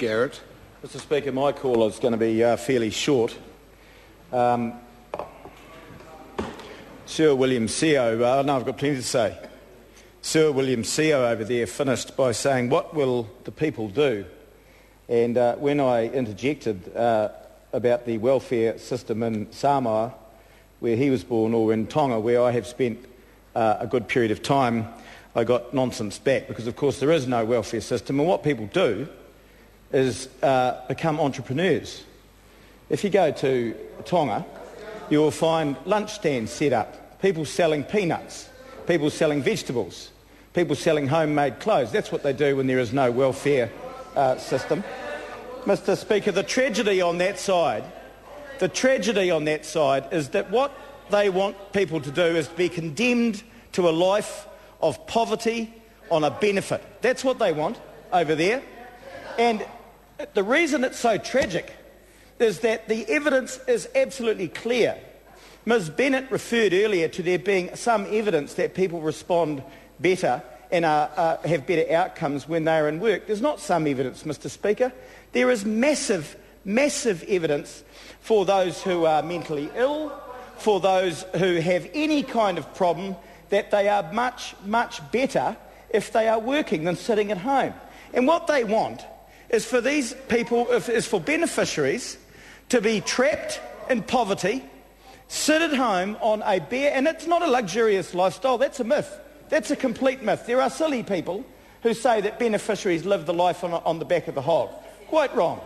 Garrett. Mr Speaker, my call is going to be fairly short. Sir William CEO, no, I've got plenty to say. Sir William CEO over there finished by saying, what will the people do? And when I interjected about the welfare system in Samoa, where he was born, or in Tonga, where I have spent a good period of time, I got nonsense back, because of course there is no welfare system, and what people do is become entrepreneurs. If you go to Tonga, you will find lunch stands set up, people selling peanuts, people selling vegetables, people selling homemade clothes. That's what they do when there is no welfare system. Mr Speaker, the tragedy on that side is that what they want people to do is to be condemned to a life of poverty on a benefit. That's what they want over there. And the reason it's so tragic is that the evidence is absolutely clear. Ms Bennett referred earlier to there being some evidence that people respond better and have better outcomes when they are in work. There's not some evidence, Mr Speaker. There is massive, massive evidence for those who are mentally ill, for those who have any kind of problem, that they are much, much better if they are working than sitting at home. And what they want is for these people, is for beneficiaries to be trapped in poverty, sit at home on a bare, and it's not a luxurious lifestyle, that's a myth. That's a complete myth. There are silly people who say that beneficiaries live the life on the back of the hog. Quite wrong.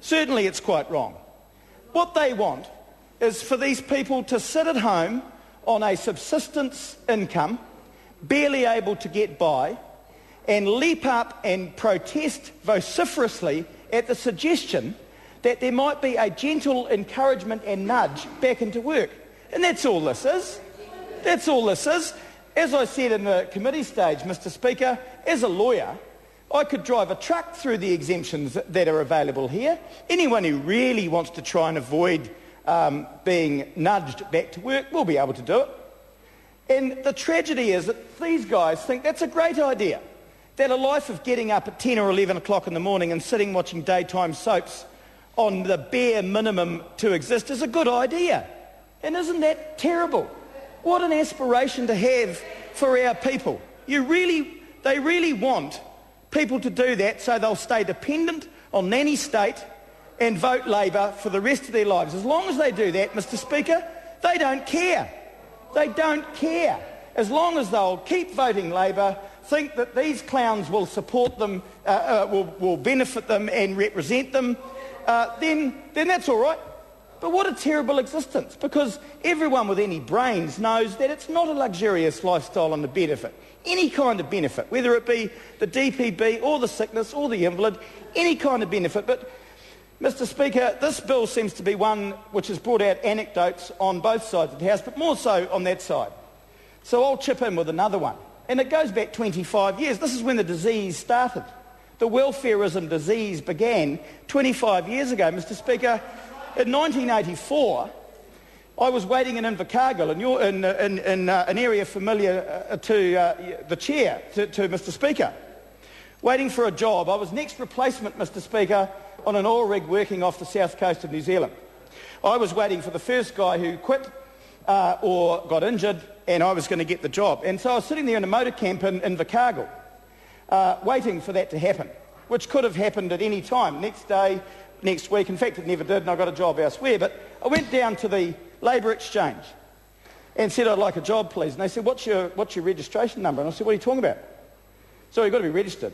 Certainly it's quite wrong. What they want is for these people to sit at home on a subsistence income, barely able to get by, and leap up and protest vociferously at the suggestion that there might be a gentle encouragement and nudge back into work. And that's all this is. That's all this is. As I said in the committee stage, Mr Speaker, as a lawyer, I could drive a truck through the exemptions that are available here. Anyone who really wants to try and avoid being nudged back to work will be able to do it. And the tragedy is that these guys think that's a great idea, that a life of getting up at 10 or 11 o'clock in the morning and sitting watching daytime soaps on the bare minimum to exist is a good idea. And isn't that terrible? What an aspiration to have for our people. They really want people to do that so they'll stay dependent on nanny state and vote Labour for the rest of their lives. As long as they do that, Mr Speaker, they don't care. They don't care. As long as they'll keep voting Labour, think that these clowns will support them, will benefit them and represent them, then that's all right. But what a terrible existence, because everyone with any brains knows that it's not a luxurious lifestyle on the benefit. Any kind of benefit, whether it be the DPB or the sickness or the invalid, any kind of benefit. But, Mr Speaker, this bill seems to be one which has brought out anecdotes on both sides of the House, but more so on that side. So I'll chip in with another one. And it goes back 25 years. This is when the disease started. The welfareism disease began 25 years ago, Mr Speaker. In 1984, I was waiting in Invercargill, in an area familiar to the chair, to Mr Speaker, waiting for a job. I was next replacement, Mr Speaker, on an oil rig working off the south coast of New Zealand. I was waiting for the first guy who quit or got injured, and I was going to get the job. And so I was sitting there in a motor camp in Invercargill, waiting for that to happen, which could have happened at any time, next day, next week. In fact, it never did, and I got a job elsewhere. But I went down to the Labour Exchange and said, I'd like a job, please. And they said, what's your registration number? And I said, what are you talking about? So you've got to be registered.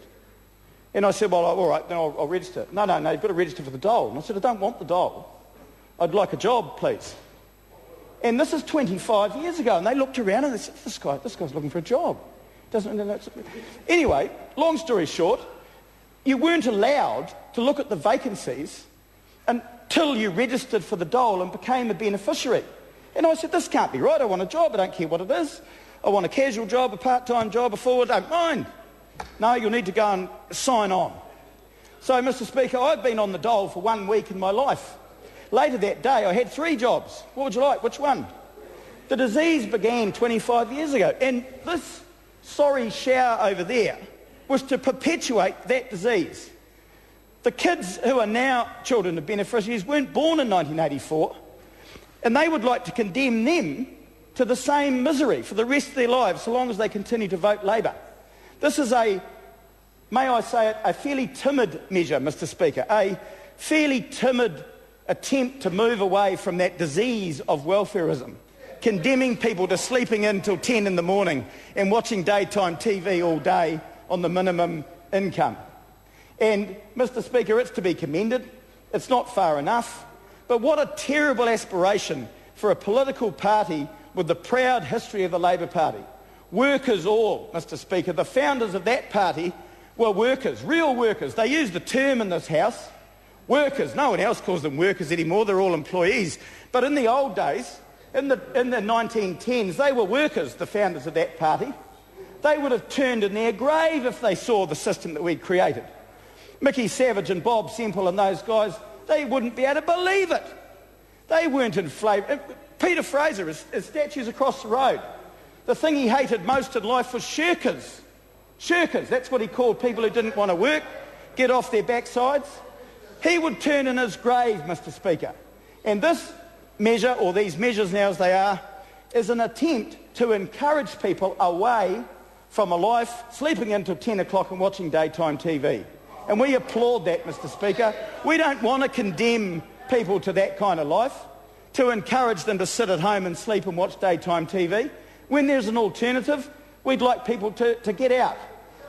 And I said, well, all right, then I'll register. No, you've got to register for the dole. And I said, I don't want the dole. I'd like a job, please. And this is 25 years ago. And they looked around and they said, this guy's looking for a job. Anyway, long story short, you weren't allowed to look at the vacancies until you registered for the dole and became a beneficiary. And I said, this can't be right. I want a job. I don't care what it is. I want a casual job, a part-time job, a full, I don't mind. No, you'll need to go and sign on. So, Mr Speaker, I've been on the dole for 1 week in my life. Later that day, I had 3 jobs. What would you like? Which one? The disease began 25 years ago. And this sorry shower over there was to perpetuate that disease. The kids who are now children of beneficiaries weren't born in 1984, and they would like to condemn them to the same misery for the rest of their lives so long as they continue to vote Labor. This is may I say it, a fairly timid measure, Mr Speaker, a fairly timid attempt to move away from that disease of welfarism, condemning people to sleeping in till 10 in the morning and watching daytime TV all day on the minimum income. And, Mr Speaker, it's to be commended. It's not far enough. But what a terrible aspiration for a political party with the proud history of the Labor Party. Workers all, Mr Speaker. The founders of that party were workers, real workers. They use the term in this House, workers. No one else calls them workers anymore. They're all employees. But in the old days, in the 1910s, they were workers, the founders of that party. They would have turned in their grave if they saw the system that we'd created. Mickey Savage and Bob Semple and those guys, they wouldn't be able to believe it. They weren't in favour. Peter Fraser, his statue's across the road. The thing he hated most in life was shirkers. Shirkers, that's what he called people who didn't want to work, get off their backsides. He would turn in his grave, Mr Speaker. And this measure, or these measures now as they are, is an attempt to encourage people away from a life sleeping until 10 o'clock and watching daytime TV. And we applaud that, Mr Speaker. We don't want to condemn people to that kind of life, to encourage them to sit at home and sleep and watch daytime TV. When there's an alternative, we'd like people to get out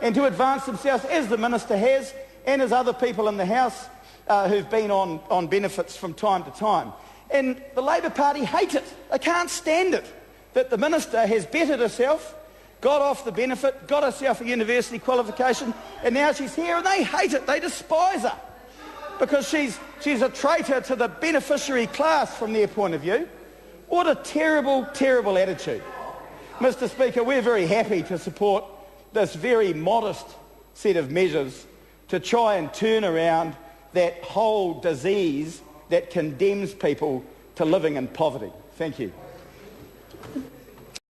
and to advance themselves, as the Minister has, and as other people in the House who've been on benefits from time to time. And the Labor Party hate it. They can't stand it that the Minister has bettered herself, got off the benefit, got herself a university qualification, and now she's here, and they hate it. They despise her because she's a traitor to the beneficiary class from their point of view. What a terrible, terrible attitude. Mr Speaker, we're very happy to support this very modest set of measures to try and turn around that whole disease that condemns people to living in poverty. Thank you.